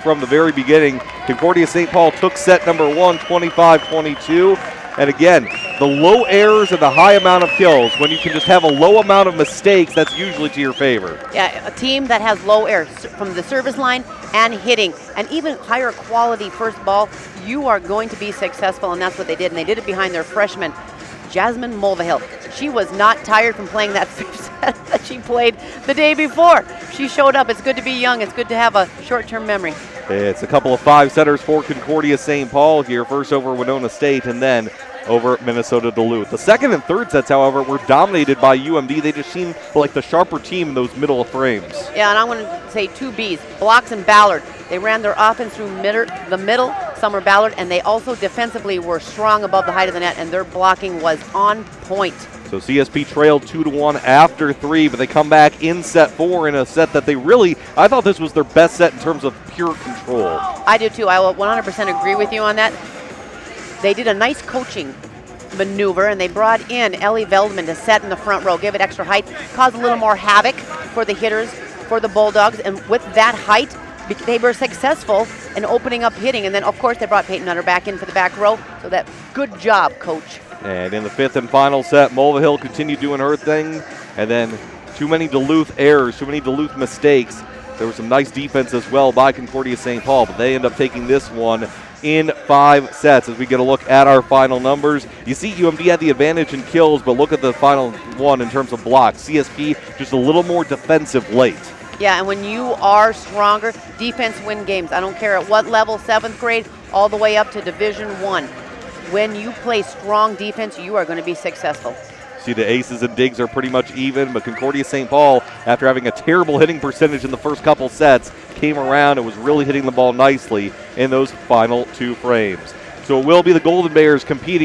from the very beginning. Concordia-St. Paul took set number one, 25-22. And again, the low errors and the high amount of kills. When you can just have a low amount of mistakes, that's usually to your favor. Yeah, a team that has low errors from the service line and hitting, and even higher quality first ball, you are going to be successful, and that's what they did. And they did it behind their freshman, Jasmine Mulvihill. She was not tired from playing that fifth set that she played the day before. She showed up. It's good to be young. It's good to have a short-term memory. It's a couple of five-setters for Concordia-St. Paul here, first over Winona State and then over Minnesota Duluth. The second and third sets, however, were dominated by UMD. They just seemed like the sharper team in those middle frames. Yeah, and I'm going to say two Bs, Blocks and Ballard. They ran their offense through the middle, Summer Ballard, and they also defensively were strong above the height of the net, and their blocking was on point. So CSP trailed 2-1 after three, but they come back in set four in a set that they really, I thought this was their best set in terms of pure control. I do too. I will 100% agree with you on that. They did a nice coaching maneuver, and they brought in Ellie Veldman to set in the front row, give it extra height, cause a little more havoc for the hitters, for the Bulldogs, and with that height, they were successful in opening up hitting. And then, of course, they brought Peyton Nutter back in for the back row, so that good job, coach. And in the fifth and final set, Mulvihill continued doing her thing, and then too many Duluth errors, too many Duluth mistakes. There was some nice defense as well by Concordia-St. Paul, but they end up taking this one in 5 sets. As we get a look at our final numbers, you see UMD had the advantage in kills, but look at the final one in terms of blocks. CSP just a little more defensive late. Yeah, and when you are stronger, defense win games. I don't care at what level, 7th grade, all the way up to Division I. When you play strong defense, you are going to be successful. See, the aces and digs are pretty much even, but Concordia-St. Paul, after having a terrible hitting percentage in the first couple sets, came around and was really hitting the ball nicely in those final 2 frames. So it will be the Golden Bears competing